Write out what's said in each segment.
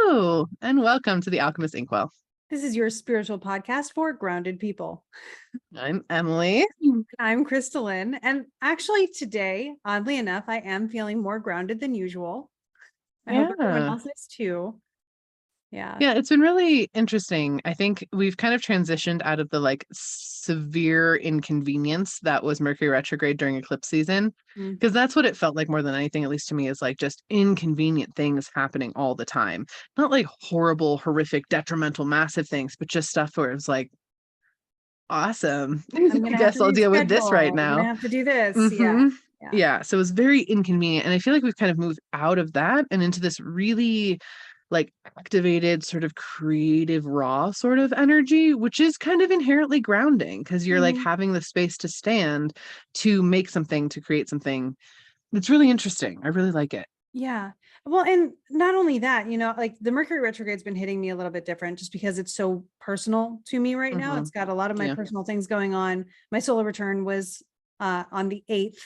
Hello, and welcome to the Alchemists Inkwell. This is your spiritual podcast for grounded people. I'm Emily. I'm KristaLyn. And actually today, oddly enough, I am feeling more grounded than usual. I hope everyone else is too. Yeah. Yeah, it's been really interesting. I think we've kind of transitioned out of the severe inconvenience that was Mercury retrograde during eclipse season, because that's what it felt like more than anything, at least to me, is like just inconvenient things happening all the time. Not like horrible, horrific, detrimental, massive things, but just stuff where it's like, awesome. I guess I'll deal with this right now. I'm gonna have to do this. Yeah. So it was very inconvenient. And I feel like we've kind of moved out of that and into this really activated sort of creative raw sort of energy, which is kind of inherently grounding because you're like having the space to stand, to make something, to create something. It's really interesting. I really like it. Yeah. Well, and not only that, like the Mercury retrograde's been hitting me a little bit different just because it's so personal to me right now. It's got a lot of my personal things going on. My solar return was on the 8th.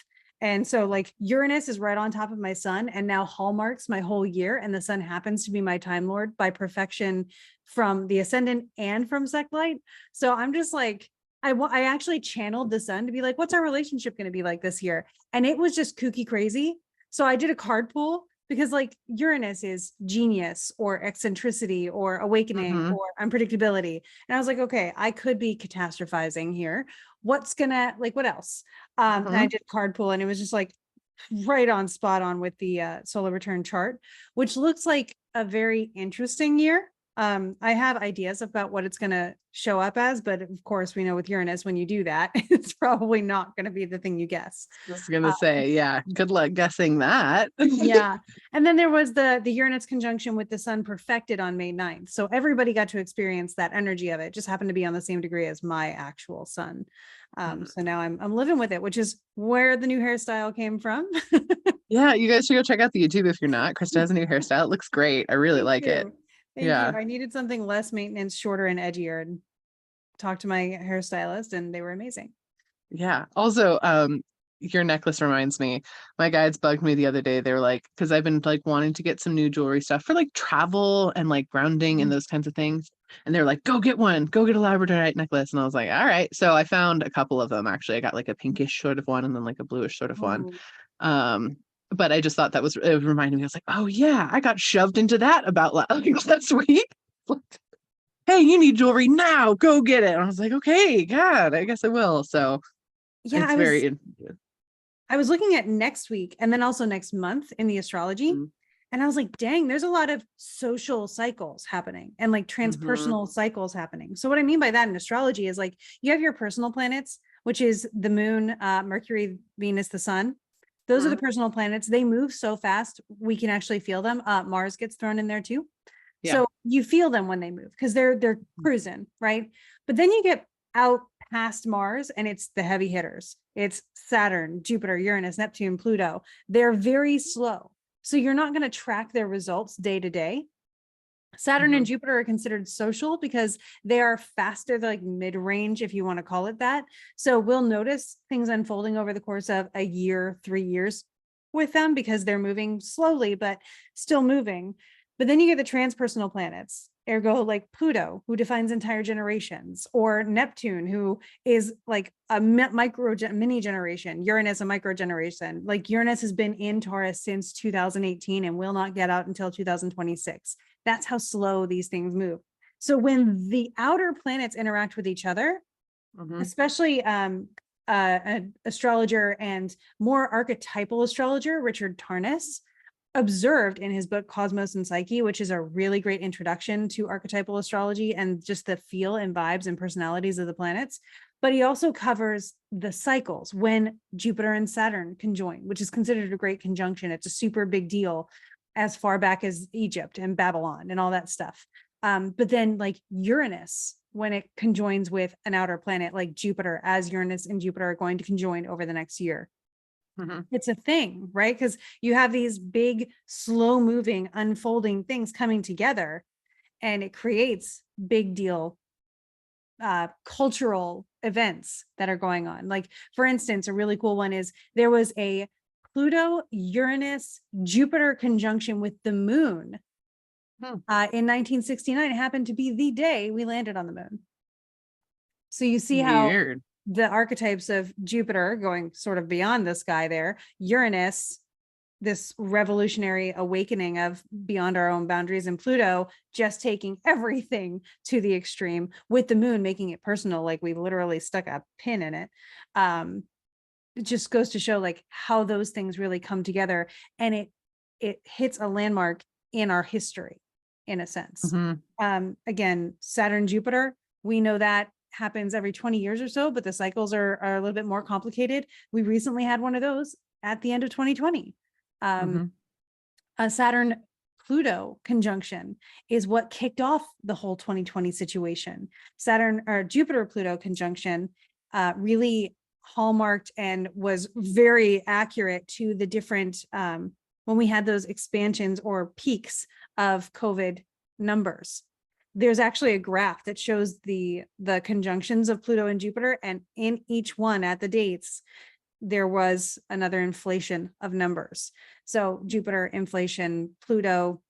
And so like Uranus is right on top of my sun and now hallmarks my whole year. And the sun happens to be my time lord by perfection from the ascendant and from sect light. So I'm just like, I actually channeled the sun to be like, what's our relationship going to be like this year? And it was just kooky crazy. So I did a card pool because like Uranus is genius or eccentricity or awakening or unpredictability. And I was like, okay, I could be catastrophizing here. What's gonna, like, what else? And I did card pool and it was just like right on spot on with the solar return chart, which looks like a very interesting year. I have ideas about what it's going to show up as, but of course we know with Uranus, when you do that, it's probably not going to be the thing you guess. I was going to say, yeah, good luck guessing that. Yeah. And then there was the Uranus conjunction with the sun perfected on May 9th. So everybody got to experience that energy of it. It just happened to be on the same degree as my actual sun. So now I'm living with it, which is where the new hairstyle came from. Yeah, you guys should go check out the YouTube if you're not. Krista has a new hairstyle. It looks great. I really like it. Thank you. I needed something less maintenance, shorter and edgier, and talked to my hairstylist and they were amazing. Yeah. Also, your necklace reminds me, my guides bugged me the other day. They were like, because I've been like wanting to get some new jewelry stuff for like travel and like grounding and those kinds of things. And they're like, go get one, go get a labradorite necklace. And I was like, all right. So I found a couple of them actually. I got like a pinkish sort of one and then like a bluish sort of one. But I just thought that it reminded me, I was like, oh yeah, I got shoved into that about last week. Hey, you need jewelry now, go get it. And I was like, okay, God, I guess I will. So yeah, I was looking at next week and then also next month in the astrology. And I was like, dang, there's a lot of social cycles happening and like transpersonal cycles happening. So what I mean by that in astrology is like, you have your personal planets, which is the moon, Mercury, Venus, the sun. Those are the personal planets. They move so fast, we can actually feel them. Mars gets thrown in there too. Yeah. So you feel them when they move because they're cruising, right? But then you get out past Mars and it's the heavy hitters. It's Saturn, Jupiter, Uranus, Neptune, Pluto. They're very slow. So you're not going to track their results day to day. Saturn and Jupiter are considered social because they are faster, they're like mid-range, if you want to call it that. So we'll notice things unfolding over the course of a year, 3 years with them because they're moving slowly, but still moving. But then you get the transpersonal planets, ergo like Pluto, who defines entire generations, or Neptune, who is like a mini generation, Uranus, a micro generation. Like Uranus has been in Taurus since 2018 and will not get out until 2026. That's how slow these things move. So when the outer planets interact with each other, especially an astrologer and more archetypal astrologer, Richard Tarnas, observed in his book Cosmos and Psyche, which is a really great introduction to archetypal astrology and just the feel and vibes and personalities of the planets. But he also covers the cycles when Jupiter and Saturn conjoin, which is considered a great conjunction. It's a super big deal as far back as Egypt and Babylon and all that stuff. But then like Uranus, when it conjoins with an outer planet like Jupiter, as Uranus and Jupiter are going to conjoin over the next year. It's a thing, right? Because you have these big, slow moving, unfolding things coming together and it creates big deal cultural events that are going on. Like, for instance, a really cool one is there was a Pluto, Uranus, Jupiter conjunction with the moon In 1969, it happened to be the day we landed on the moon. So you see how Weird. the archetypes of Jupiter going sort of beyond the sky there, Uranus, this revolutionary awakening of beyond our own boundaries, and Pluto just taking everything to the extreme, with the moon making it personal, like we literally stuck a pin in it. It just goes to show like how those things really come together, and it hits a landmark in our history in a sense. Again, Saturn, Jupiter, we know that happens every 20 years or so, but the cycles are a little bit more complicated. We recently had one of those at the end of 2020. A Saturn Pluto conjunction is what kicked off the whole 2020 situation. Saturn or Jupiter Pluto conjunction really hallmarked and was very accurate to the different when we had those expansions or peaks of COVID numbers. There's actually a graph that shows the conjunctions of Pluto and Jupiter, and in each one at the dates, there was another inflation of numbers. So Jupiter inflation, Pluto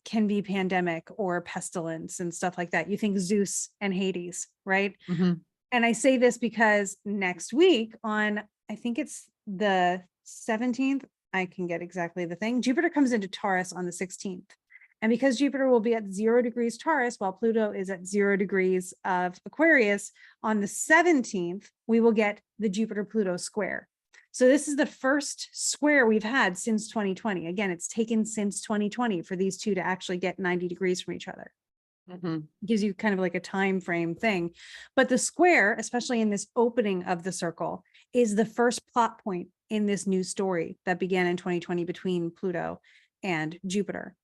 can be pandemic or pestilence and stuff like that. You think Zeus and Hades, right? And I say this because next week on, I think it's the 17th, I can get exactly the thing. Jupiter comes into Taurus on the 16th. And because Jupiter will be at 0 degrees Taurus, while Pluto is at 0 degrees of Aquarius, on the 17th, we will get the Jupiter-Pluto square. So this is the first square we've had since 2020. Again, it's taken since 2020 for these two to actually get 90 degrees from each other. Gives you kind of like a time frame thing. But the square, especially in this opening of the circle, is the first plot point in this new story that began in 2020 between Pluto and Jupiter.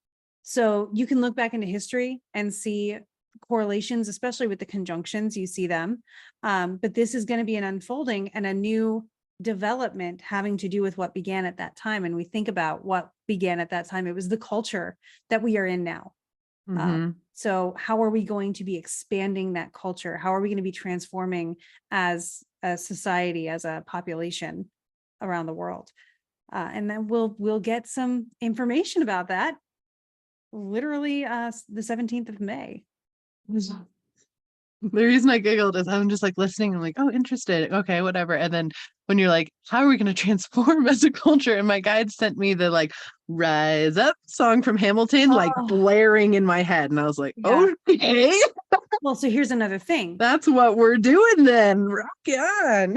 So you can look back into history and see correlations, especially with the conjunctions, you see them. But this is going to be an unfolding and a new development having to do with what began at that time. And we think about what began at that time. It was the culture that we are in now. So how are we going to be expanding that culture? How are we going to be transforming as a society, as a population around the world? And then we'll get some information about that literally the 17th of May. The reason I giggled is I'm just like listening. I'm like, oh, interested. Okay, whatever. And then when you're like, how are we going to transform as a culture? And my guide sent me the like Rise Up song from Hamilton, like blaring in my head. And I was like, okay. Well, so here's another thing. That's what we're doing then. Rock on.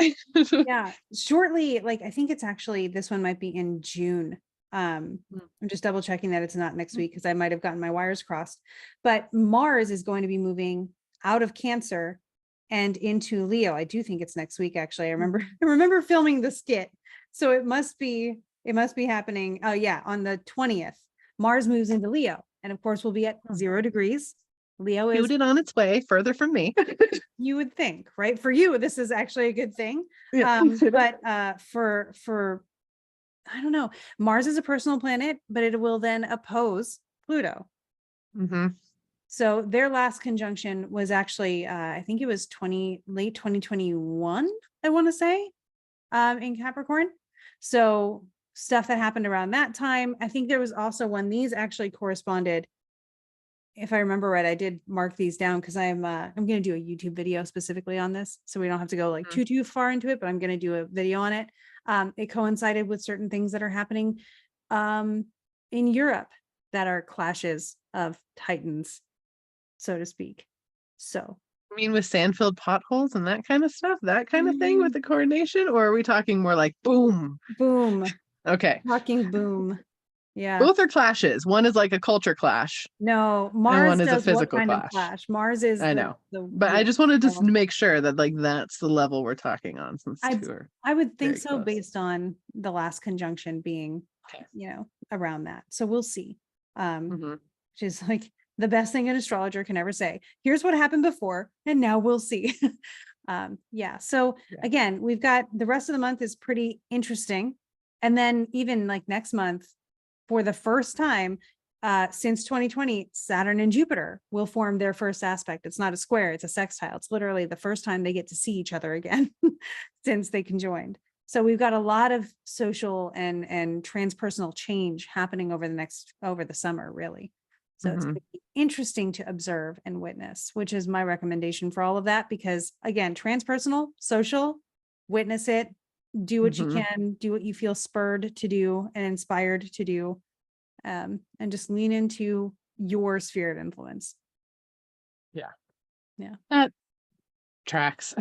Yeah. Shortly, like I think it's actually, this one might be in June. I'm just double checking that it's not next week because I might have gotten my wires crossed. But Mars is going to be moving out of Cancer and into Leo. I do think it's next week, actually. I remember filming the skit. So it must be happening. Oh yeah, on the 20th, Mars moves into Leo. And of course we'll be at 0 degrees. Leo is on its way further from me. You would think, right? For you, this is actually a good thing. Yeah. But for I don't know, Mars is a personal planet, but it will then oppose Pluto. So their last conjunction was actually, I think it was late 2021, I want to say, in Capricorn. So stuff that happened around that time. I think there was also one, these actually corresponded, if I remember right, I did mark these down because I'm going to do a YouTube video specifically on this. So we don't have to go like too far into it, but I'm going to do a video on it. It coincided with certain things that are happening in Europe that are clashes of titans, so to speak. So I mean, with sand-filled potholes and that kind of stuff, that kind of thing with the coordination, or are we talking more like boom? Boom. Okay. Talking boom. Yeah. Both are clashes. One is like a culture clash. No, Mars one is a does physical what kind clash. of clash? Mars is I know. But I just wanted to make sure that like that's the level we're talking on, since I would think so close. based on the last conjunction being, around that. So we'll see. Which is like the best thing an astrologer can ever say. Here's what happened before, and now we'll see. So again, we've got the rest of the month is pretty interesting. And then even like next month, for the first time since 2020, Saturn and Jupiter will form their first aspect. It's not a square, it's a sextile. It's literally the first time they get to see each other again since they conjoined. So we've got a lot of social and transpersonal change happening over the summer, really. So it's gonna be interesting to observe and witness, which is my recommendation for all of that, because again, transpersonal, social, witness it, do what you can, do what you feel spurred to do and inspired to do, and just lean into your sphere of influence. Yeah. That tracks.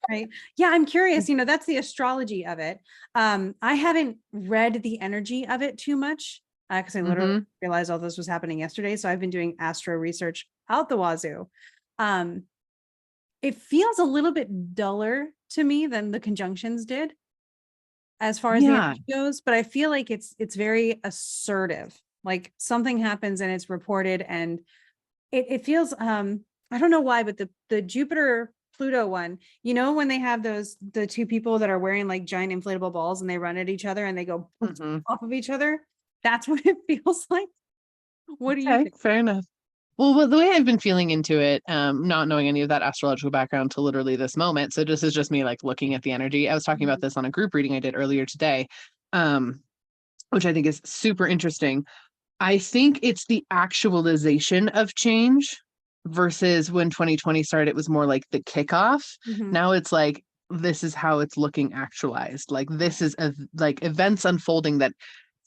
Right. Yeah, I'm curious, that's the astrology of it. I haven't read the energy of it too much, because I literally realized all this was happening yesterday. So I've been doing astro research out the wazoo. It feels a little bit duller to me than the conjunctions did as far as the energy goes, but I feel like it's very assertive. Like something happens and it's reported, and it feels I don't know why, but the Jupiter Pluto one, when they have the two people that are wearing like giant inflatable balls and they run at each other and they go off of each other, that's what it feels like. What do you think? Fair enough. Well, the way I've been feeling into it, not knowing any of that astrological background to literally this moment, so this is just me like looking at the energy. I was talking about this on a group reading I did earlier today, which I think is super interesting. I think it's the actualization of change versus when 2020 started, it was more like the kickoff. Now it's like, this is how it's looking actualized. Like this is like events unfolding that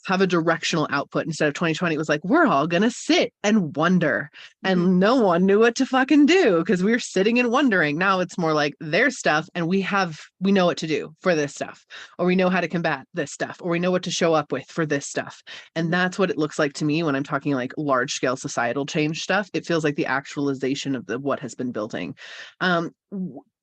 have a directional output. Instead of 2020, it was like, we're all going to sit and wonder. And no one knew what to fucking do because we were sitting and wondering. Now it's more like their stuff. And we know what to do for this stuff, or we know how to combat this stuff, or we know what to show up with for this stuff. And that's what it looks like to me when I'm talking like large scale societal change stuff. It feels like the actualization of what has been building.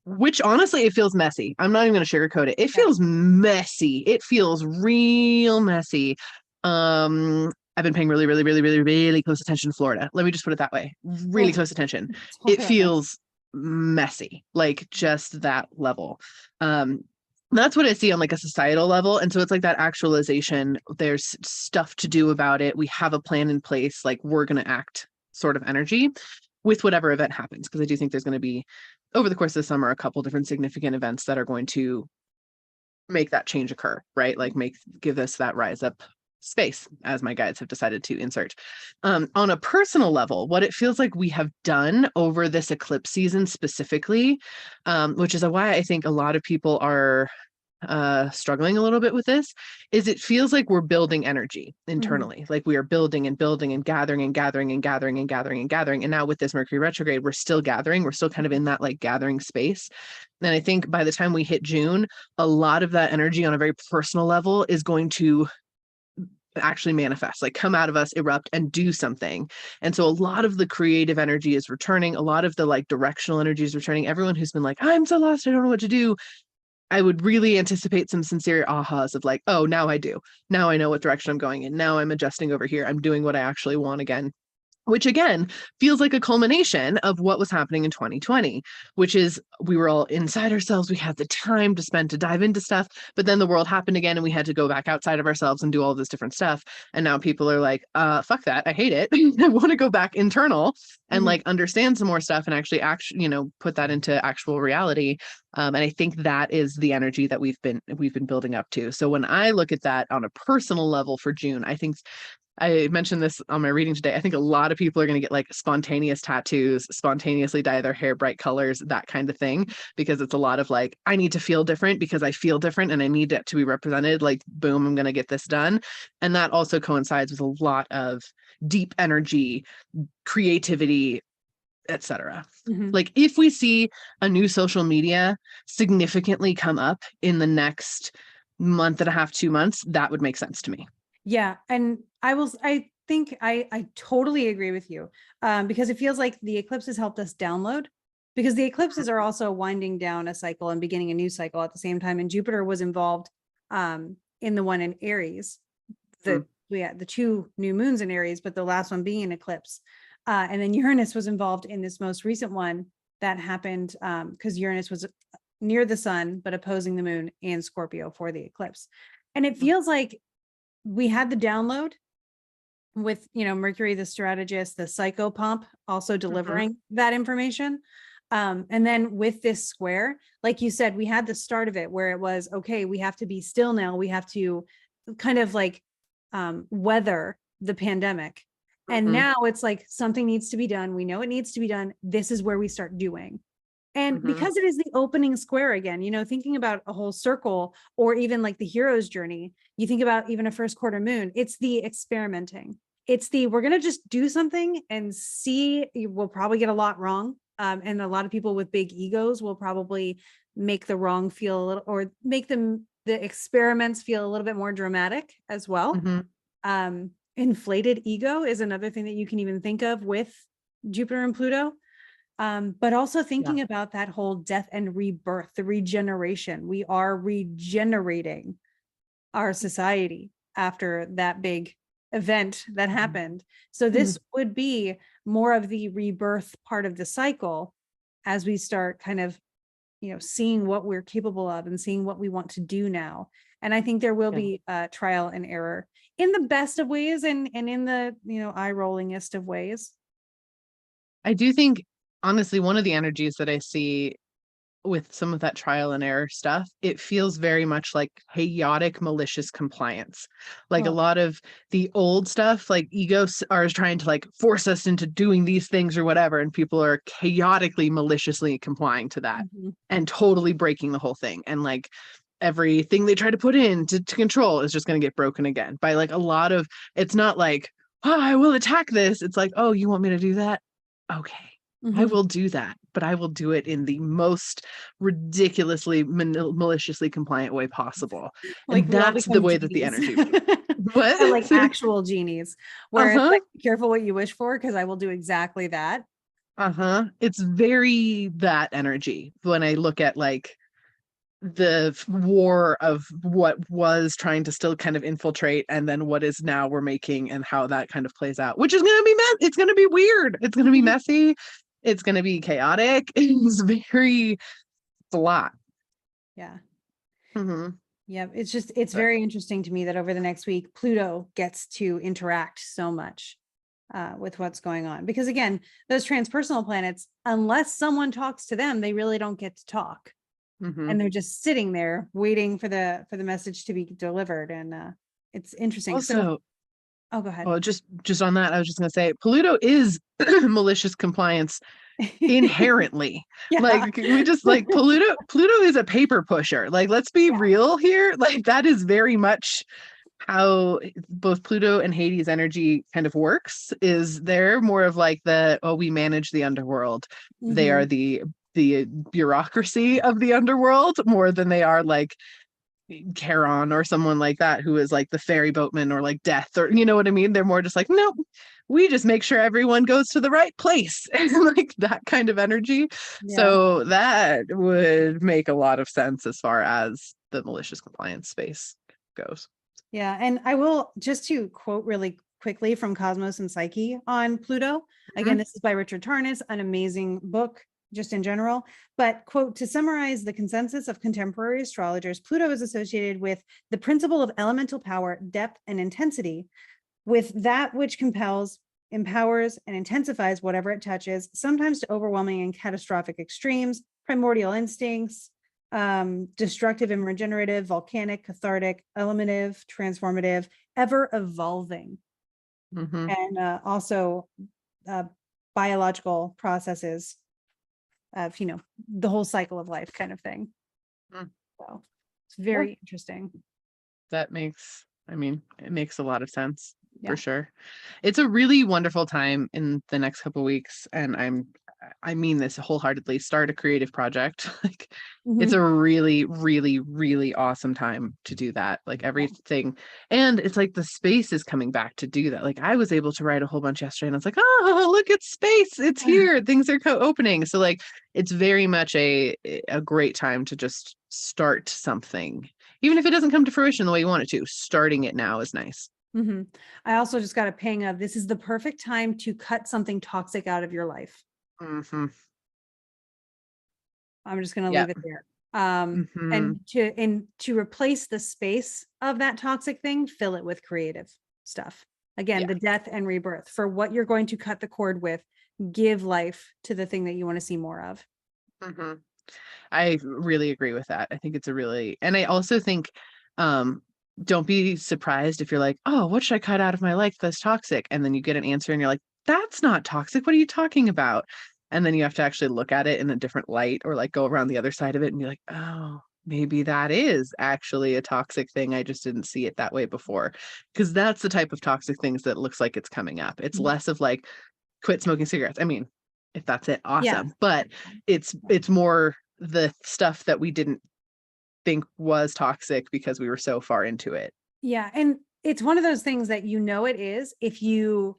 Which honestly, it feels messy. I'm not even going to sugarcoat it. It feels messy. It feels real messy. I've been paying really, really, really, really, really close attention to Florida. Let me just put it that way. Really close attention. It feels messy, like just that level. That's what I see on like a societal level. And so it's like that actualization. There's stuff to do about it. We have a plan in place. Like we're going to act sort of energy with whatever event happens. Because I do think there's going to be, over the course of the summer, a couple different significant events that are going to make that change occur, right? Like give us that rise up space, as my guides have decided to insert. On a personal level, what it feels like we have done over this eclipse season specifically, which is why I think a lot of people are struggling a little bit with this, is it feels like we're building energy internally. Like we are building and building and gathering and gathering and gathering and gathering and gathering. And now with this Mercury retrograde, we're still gathering. We're still kind of in that like gathering space. And I think by the time we hit June, a lot of that energy on a very personal level is going to actually manifest, like come out of us, erupt, and do something. And so a lot of the creative energy is returning. A lot of the like directional energy is returning. Everyone who's been like, I'm so lost, I don't know what to do, I would really anticipate some sincere ahas of like, oh, now I do. Now I know what direction I'm going in. Now I'm adjusting over here. I'm doing what I actually want again. Which again feels like a culmination of what was happening in 2020, which is we were all inside ourselves. We had the time to spend to dive into stuff, but then the world happened again and we had to go back outside of ourselves and do all this different stuff. And now people are like, fuck that. I hate it. I want to go back internal and like understand some more stuff and actually put that into actual reality. And I think that is the energy that we've been building up to. So when I look at that on a personal level for June, I think I mentioned this on my reading today. I think a lot of people are going to get like spontaneous tattoos, spontaneously dye their hair bright colors, that kind of thing, because it's a lot of like, I need to feel different because I feel different and I need it to be represented. Like, boom, I'm going to get this done. And that also coincides with a lot of deep energy, creativity, etc. Like if we see a new social media significantly come up in the next month and a half, 2 months, that would make sense to me. Yeah. And I think I totally agree with you, because it feels like the eclipses helped us download, because the eclipses are also winding down a cycle and beginning a new cycle at the same time. And Jupiter was involved in the one in Aries. We had the two new moons in Aries, but the last one being an eclipse. And then Uranus was involved in this most recent one that happened because Uranus was near the sun, but opposing the moon in Scorpio for the eclipse. And it feels like we had the download with, Mercury, the strategist, the psychopomp, also delivering that information. And then with this square, like you said, we had the start of it where it was, okay, we have to be still now. We have to kind of like weather the pandemic. And now it's like something needs to be done. We know it needs to be done. This is where we start doing. And because it is the opening square again, you know, thinking about a whole circle or even like the hero's journey, you think about even a first quarter moon, it's the experimenting. It's the, we're going to just do something and see, we'll probably get a lot wrong. And a lot of people with big egos will probably make the wrong feel a little, or make them, the experiments feel a little bit more dramatic as well. Inflated ego is another thing that you can even think of with Jupiter and Pluto. But also thinking about that whole death and rebirth, the regeneration. We are regenerating our society after that big event that happened. So this would be more of the rebirth part of the cycle as we start kind of, you know, seeing what we're capable of and seeing what we want to do now. And I think there will be trial and error in the best of ways and in the, you know, eye-rollingest of ways. I do think, honestly, one of the energies that I see with some of that trial and error stuff, it feels very much like chaotic, malicious compliance. Like a lot of the old stuff, like egos are trying to like force us into doing these things or whatever. And people are chaotically, maliciously complying to that and totally breaking the whole thing. And like everything they try to put in to control is just going to get broken again by like a lot of, it's not like, oh, I will attack this. It's like, oh, you want me to do that? Okay. I will do that, but I will do it in the most ridiculously maliciously compliant way possible. Like and that's the way that the energy what? Like actual genies, where it's like, be careful what you wish for, because I will do exactly that. It's very that energy when I look at like the war of what was trying to still kind of infiltrate and then what is now we're making and how that kind of plays out, which is going to be it's going to be weird. It's going to be messy. It's going to be chaotic. It's very flat. Yeah. Yeah. It's just, it's very interesting to me that over the next week, Pluto gets to interact so much with what's going on. Because again, those transpersonal planets, unless someone talks to them, they really don't get to talk. And they're just sitting there waiting for the message to be delivered. And it's interesting. Also, oh, go ahead. Well, just on that, I was just going to say, Pluto is malicious compliance inherently. Like we just like Pluto is a paper pusher. Like, let's be real here. Like that is very much how both Pluto and Hades energy kind of works. Is they're more of like the, oh, we manage the underworld. They are the bureaucracy of the underworld more than they are like Charon or someone like that who is like the ferry boatman or like death, or you know what I mean. They're more just like, no, we just make sure everyone goes to the right place and like that kind of energy. So that would make a lot of sense as far as the malicious compliance space goes. And I will, just to quote really quickly from Cosmos and Psyche on Pluto. Again, this is by Richard Tarnas, an amazing book just in general, but quote, to summarize the consensus of contemporary astrologers, Pluto is associated with the principle of elemental power, depth, and intensity, with that which compels, empowers, and intensifies whatever it touches, sometimes to overwhelming and catastrophic extremes, primordial instincts, destructive and regenerative, volcanic, cathartic, elementive, transformative, ever evolving, and also biological processes of, you know, the whole cycle of life kind of thing. So it's very interesting. That makes, I mean, it makes a lot of sense for sure. It's a really wonderful time in the next couple of weeks, and I mean this wholeheartedly. Start a creative project. Like it's a really, really, really awesome time to do that. Like everything, and it's like the space is coming back to do that. Like I was able to write a whole bunch yesterday, and I was like, oh, look at space! It's here. Things are opening. So like, it's very much a great time to just start something, even if it doesn't come to fruition the way you want it to. Starting it now is nice. I also just got a ping of, this is the perfect time to cut something toxic out of your life. I'm just going to leave it there. And to replace the space of that toxic thing, fill it with creative stuff. Again, the death and rebirth for what you're going to cut the cord with. Give life to the thing that you want to see more of. I really agree with that. I think it's a really, and I also think don't be surprised if you're like, oh, what should I cut out of my life that's toxic? And then you get an answer and you're like, that's not toxic. What are you talking about? And then you have to actually look at it in a different light, or like go around the other side of it and be like, oh, maybe that is actually a toxic thing. I just didn't see it that way before. Because that's the type of toxic things that looks like it's coming up. It's less of like, quit smoking cigarettes. I mean, if that's it, awesome. Yeah. But it's more the stuff that we didn't think was toxic because we were so far into it. Yeah. And it's one of those things that it is if you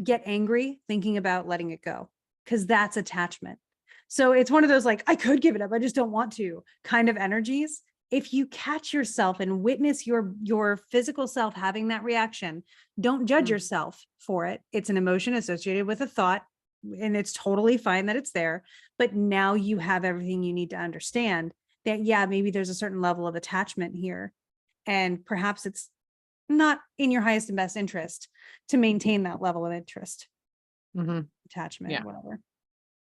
get angry thinking about letting it go, because that's attachment. So it's one of those like, I could give it up, I just don't want to kind of energies. If you catch yourself and witness your physical self having that reaction, don't judge yourself for it. It's an emotion associated with a thought, and it's totally fine that it's there. But now you have everything you need to understand that, yeah, maybe there's a certain level of attachment here. And perhaps it's not in your highest and best interest to maintain that level of interest, attachment, whatever.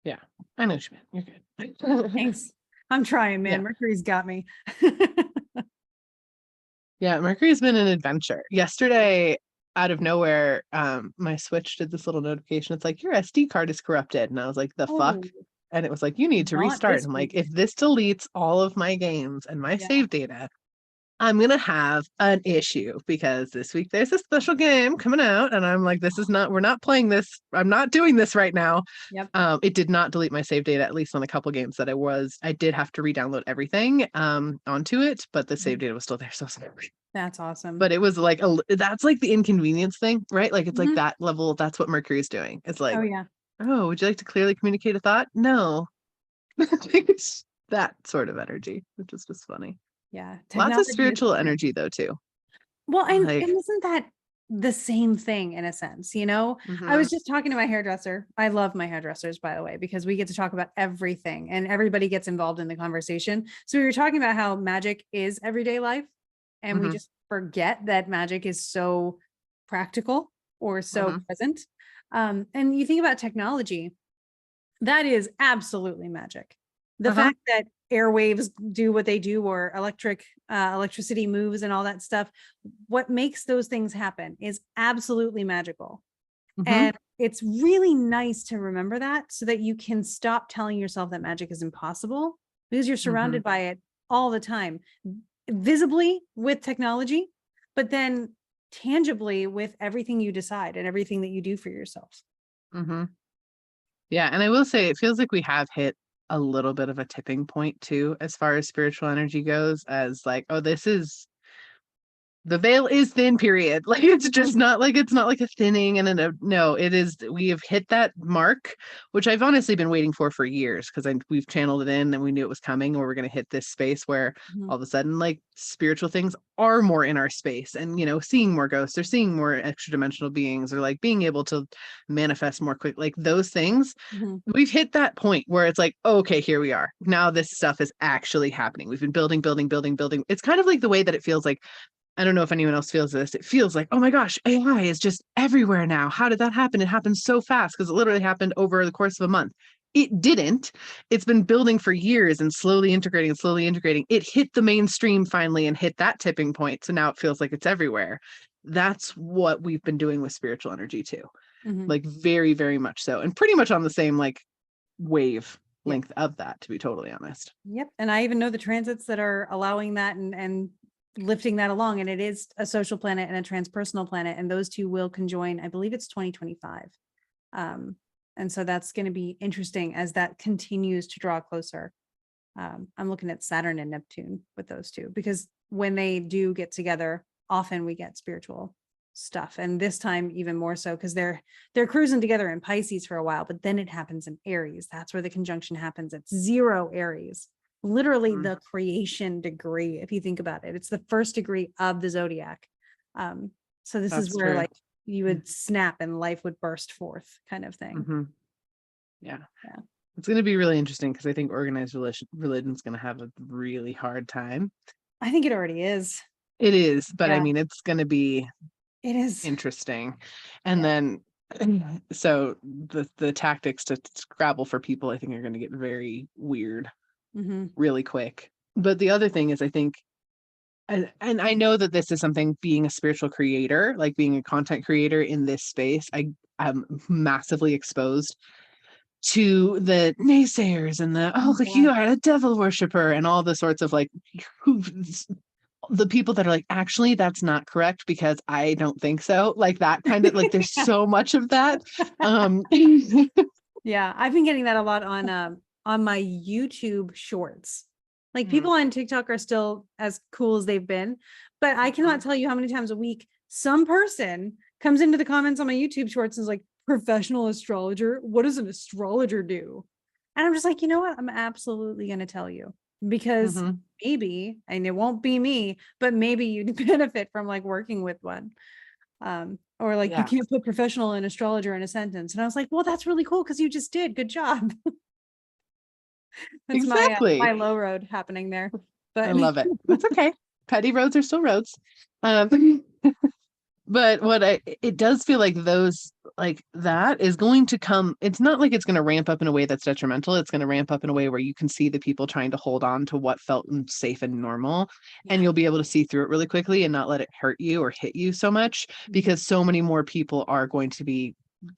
Yeah, I know what you meant. You're good. Thanks. I'm trying, man. Yeah. Mercury's got me. Yeah, Mercury's been an adventure. Yesterday, out of nowhere, my Switch did this little notification. It's like, your SD card is corrupted. And I was like, the fuck? And it was like, you need to restart. I'm like, if this deletes all of my games and my save data, I'm going to have an issue, because this week there's a special game coming out. And I'm like, we're not playing this. I'm not doing this right now. Yep. It did not delete my save data, at least on a couple games that I did have to re-download everything onto it, but the save data was still there. So sorry. That's awesome. But it was like, that's like the inconvenience thing, right? Like, it's like that level, that's what Mercury is doing. It's like, oh, would you like to clearly communicate a thought? No. It's that sort of energy, which is just funny. Yeah. Lots of spiritual energy though, too. Well, and isn't that the same thing in a sense? I was just talking to my hairdresser. I love my hairdressers, by the way, because we get to talk about everything and everybody gets involved in the conversation. So we were talking about how magic is everyday life, and we just forget that magic is so practical or so present. And you think about technology, that is absolutely magic. The fact that airwaves do what they do, or electricity moves and all that stuff, what makes those things happen is absolutely magical. And it's really nice to remember that, so that you can stop telling yourself that magic is impossible, because you're surrounded by it all the time, visibly with technology, but then tangibly with everything you decide and everything that you do for yourself. Yeah. And I will say, it feels like we have hit a little bit of a tipping point too, as far as spiritual energy goes, as like, oh, the veil is thin, period. Like, it's just not like a thinning and no, it is, we have hit that mark, which I've honestly been waiting for years, because we've channeled it in and we knew it was coming, where we're going to hit this space where all of a sudden, like, spiritual things are more in our space, and seeing more ghosts, or seeing more extra dimensional beings, or like being able to manifest more quick, like those things. We've hit that point where it's like, okay, here we are now, this stuff is actually happening. We've been building. It's kind of like the way that it feels like, I don't know if anyone else feels this. It feels like, oh my gosh, AI is just everywhere now. How did that happen? It happened so fast, because it literally happened over the course of a month. It didn't. It's been building for years and slowly integrating. It hit the mainstream finally and hit that tipping point. So now it feels like it's everywhere. That's what we've been doing with spiritual energy too. Like, very, very much so. And pretty much on the same like wave length of that, to be totally honest. Yep. And I even know the transits that are allowing that and lifting that along, and it is a social planet and a transpersonal planet, and those two will conjoin. I believe it's 2025. And so that's going to be interesting as that continues to draw closer. I'm looking at Saturn and Neptune with those two, because when they do get together, often we get spiritual stuff, and this time even more so, because they're cruising together in Pisces for a while, but then it happens in Aries. That's where the conjunction happens. It's 0 Aries. Literally the creation degree, if you think about it. It's the first degree of the zodiac. So this is where like you would snap and life would burst forth, kind of thing. Yeah. It's going to be really interesting, because I think organized religion is going to have a really hard time. I think it already is. It is, but I mean, it's going to be interesting. And then, so the tactics to scrabble for people, I think, are going to get very weird really quick. But the other thing is, I think and I know that this is something, being a spiritual creator, like being a content creator in this space, I'm massively exposed to the naysayers and the, oh, like you are a devil worshiper and all the sorts of like, who, the people that are like, actually, that's not correct because I don't think so. Like that kind of like, there's so much of that. Yeah, I've been getting that a lot on my YouTube shorts. Like people on TikTok are still as cool as they've been, but I cannot tell you how many times a week some person comes into the comments on my YouTube shorts and is like, professional astrologer, what does an astrologer do? And I'm just like, you know what? I'm absolutely going to tell you, because maybe, and it won't be me, but maybe you'd benefit from like working with one. Or like, you can't put professional and astrologer in a sentence. And I was like, well, that's really cool, because you just did. Good job. That's exactly. my low road happening there. But I love it. That's okay. Petty roads are still roads. But it does feel like those, like that is going to come. It's not like it's going to ramp up in a way that's detrimental. It's going to ramp up in a way where you can see the people trying to hold on to what felt safe and normal, and you'll be able to see through it really quickly and not let it hurt you or hit you so much, because so many more people are going to be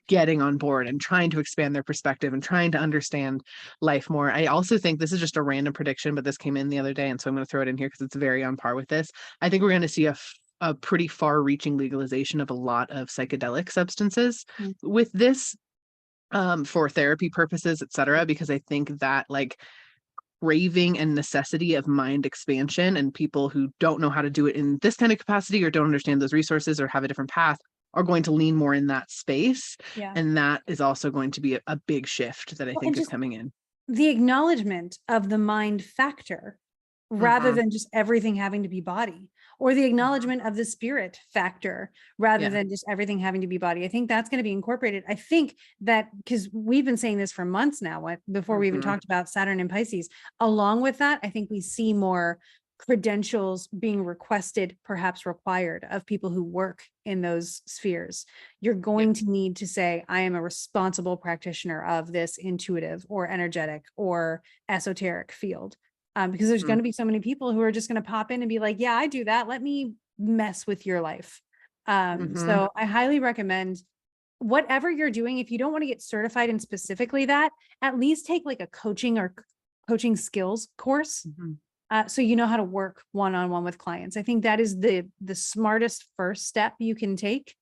getting on board and trying to expand their perspective and trying to understand life more. I also think, this is just a random prediction, but this came in the other day, and so I'm going to throw it in here because it's very on par with this. I think we're going to see a pretty far-reaching legalization of a lot of psychedelic substances with this, for therapy purposes, etc. Because I think that like craving and necessity of mind expansion, and people who don't know how to do it in this kind of capacity or don't understand those resources or have a different path, are going to lean more in that space. And that is also going to be a big shift that I think is coming in. The acknowledgement of the mind factor, rather than just everything having to be body, or the acknowledgement of the spirit factor, rather than just everything having to be body. I think that's going to be incorporated. I think that, because we've been saying this for months now, before we even talked about Saturn and Pisces, along with that, I think we see more credentials being requested, perhaps required, of people who work in those spheres. You're going to need to say, I am a responsible practitioner of this intuitive or energetic or esoteric field. Because there's going to be so many people who are just going to pop in and be like, yeah, I do that. Let me mess with your life. So I highly recommend, whatever you're doing, if you don't want to get certified in specifically that, at least take like a coaching or coaching skills course. So you know how to work one-on-one with clients. I think that is the smartest first step you can take.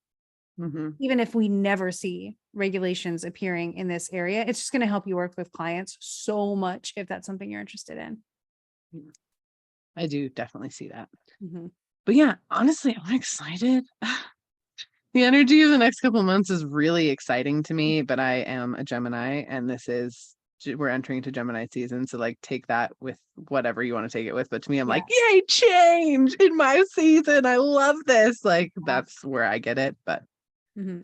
Even if we never see regulations appearing in this area, it's just going to help you work with clients so much, if that's something you're interested in. I do definitely see that. But yeah, honestly, I'm excited. The energy of the next couple of months is really exciting to me, but I am a Gemini, and we're entering into Gemini season. So like, take that with whatever you want to take it with. But to me, I'm like, yay, change in my season. I love this. Like, that's where I get it. But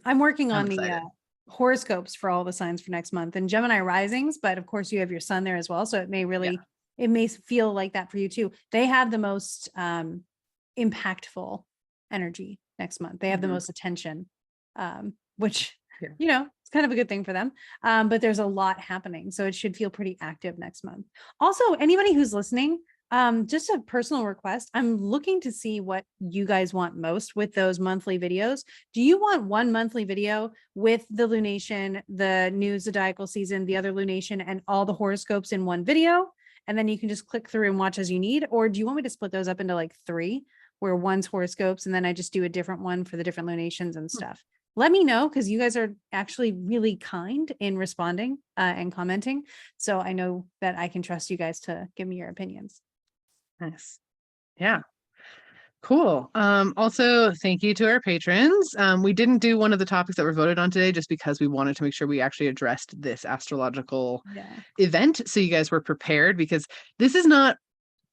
I'm working on the horoscopes for all the signs for next month, and Gemini risings, but of course you have your sun there as well. So it may really, it may feel like that for you too. They have the most impactful energy next month. They have the most attention, which, you know, it's kind of a good thing for them. But there's a lot happening. So it should feel pretty active next month. Also, anybody who's listening, just a personal request. I'm looking to see what you guys want most with those monthly videos. Do you want one monthly video with the lunation, the new zodiacal season, the other lunation, and all the horoscopes in one video? And then you can just click through and watch as you need? Or do you want me to split those up into like 3, where one's horoscopes and then I just do a different one for the different lunations and stuff? Let me know, because you guys are actually really kind in responding and commenting. So I know that I can trust you guys to give me your opinions. Nice. Yeah. Cool. Also, thank you to our patrons. We didn't do one of the topics that were voted on today just because we wanted to make sure we actually addressed this astrological event, so you guys were prepared, because this is not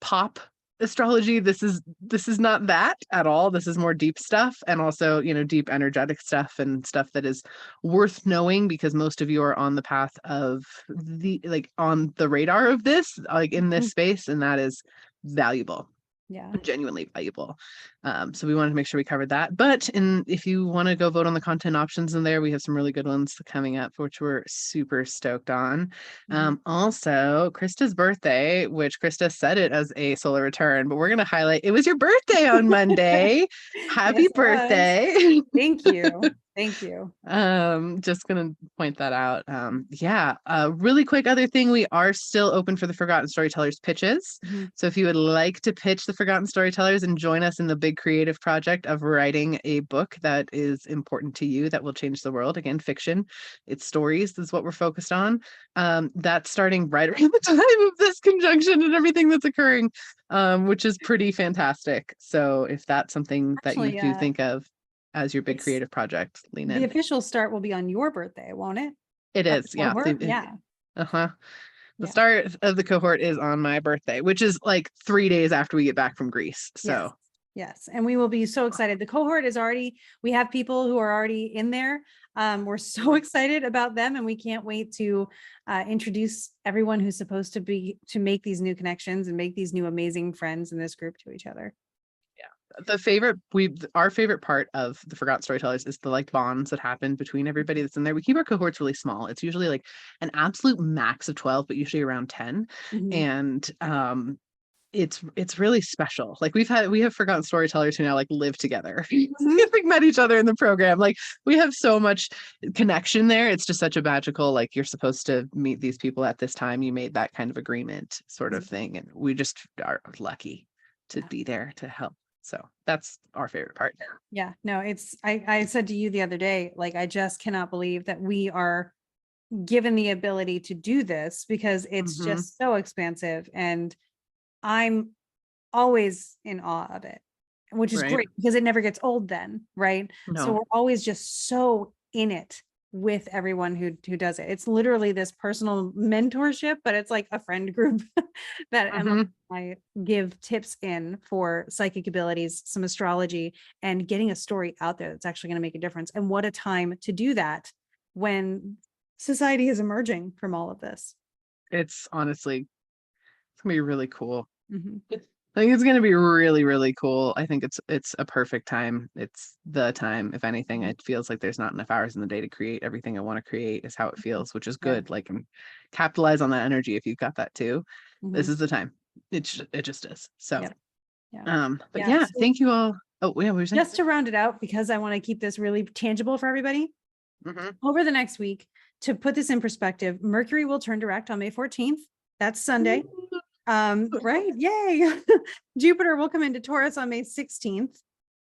pop astrology. This is not that at all. This is more deep stuff, and also, you know, deep energetic stuff and stuff that is worth knowing, because most of you are on the path of on the radar of this, like in this space, and that is valuable. genuinely valuable. So we wanted to make sure we covered that. But if you want to go vote on the content options in there, we have some really good ones coming up, which we're super stoked on. Also, Krista's birthday, which Krista said it as a solar return, but we're going to highlight it was your birthday on Monday. Happy birthday. Thank you. Thank you. Just gonna point that out. Really quick other thing, we are still open for the Forgotten Storytellers pitches. So if you would like to pitch the Forgotten Storytellers and join us in the big creative project of writing a book that is important to you, that will change the world, again, fiction, it's stories is what we're focused on. That's starting right around the time of this conjunction and everything that's occurring, which is pretty fantastic. So if that's something that you do think of as your big creative project, lean in. The official start will be on your birthday, won't it? It is, yeah. The start of the cohort is on my birthday, which is like 3 days after we get back from Greece. So yes. And we will be so excited. The cohort is already, we have people who are already in there. We're so excited about them, and we can't wait to introduce everyone who's supposed to make these new connections and make these new amazing friends in this group to each other. Our favorite part of the Forgotten Storytellers is the like bonds that happen between everybody that's in there. We keep our cohorts really small. It's usually like an absolute max of 12, but usually around 10. And it's really special. Like we have Forgotten Storytellers who now like live together. Like met each other in the program. Like we have so much connection there. It's just such a magical, like you're supposed to meet these people at this time. You made that kind of agreement sort of thing. And we just are lucky to be there to help. So that's our favorite part. Yeah, no, I said to you the other day, like, I just cannot believe that we are given the ability to do this, because it's just so expansive, and I'm always in awe of it, which is great because it never gets old then. Right. No. So we're always just so in it with everyone who does it. It's literally this personal mentorship, but it's like a friend group that Emily and I give tips in for psychic abilities, some astrology, and getting a story out there that's actually going to make a difference. And what a time to do that when society is emerging from all of this. It's honestly, it's gonna be really cool. I think it's going to be really, really cool. I think it's a perfect time. It's the time, if anything. It feels like there's not enough hours in the day to create everything I want to create, is how it feels, which is good. Like, and capitalize on that energy if you've got that too. This is the time. It just is. So, thank you all. Oh, yeah, just to round it out, because I want to keep this really tangible for everybody. Over the next week, to put this in perspective, Mercury will turn direct on May 14th. That's Sunday. Right. Yay. Jupiter will come into Taurus on May 16th.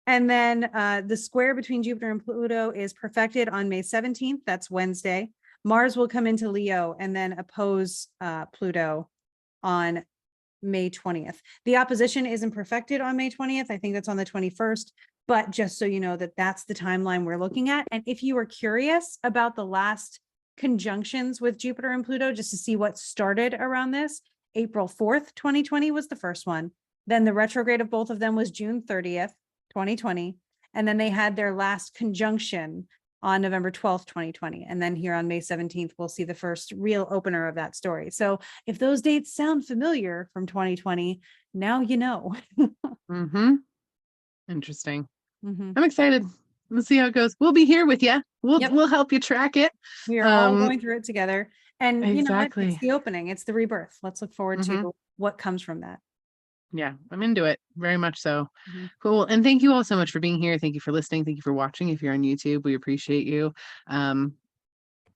And then the square between Jupiter and Pluto is perfected on May 17th. That's Wednesday. Mars will come into Leo and then oppose Pluto on May 20th. The opposition isn't perfected on May 20th. I think that's on the 21st. But just so you know that that's the timeline we're looking at. And if you were curious about the last conjunctions with Jupiter and Pluto, just to see what started around this, April 4th, 2020 was the first one. Then the retrograde of both of them was June 30th, 2020. And then they had their last conjunction on November 12th, 2020. And then here on May 17th, we'll see the first real opener of that story. So if those dates sound familiar from 2020, now you know. Interesting. I'm excited. We'll see how it goes. We'll be here with you. We'll help you track it. We are all going through it together. And you know what? It's the opening. It's the rebirth. Let's look forward to what comes from that. Yeah, I'm into it. Very much so. Cool. And thank you all so much for being here. Thank you for listening. Thank you for watching. If you're on YouTube, we appreciate you. And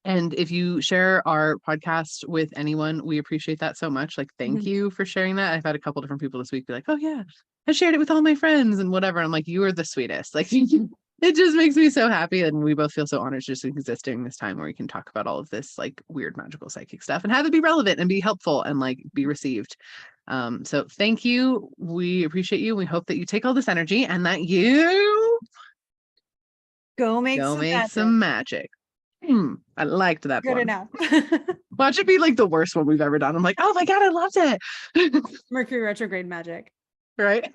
if you share our podcast with anyone, we appreciate that so much. Like, thank you for sharing that. I've had a couple different people this week be like, oh yeah, I shared it with all my friends and whatever. I'm like, you are the sweetest. Like, it just makes me so happy. And we both feel so honored just to exist during this time where we can talk about all of this like weird magical psychic stuff and have it be relevant and be helpful and like be received. So thank you. We appreciate you. We hope that you take all this energy and that you go make some magic. I liked that. Good one. Enough. Watch it be like the worst one we've ever done. I'm like, oh my God, I loved it. Mercury retrograde magic. Right.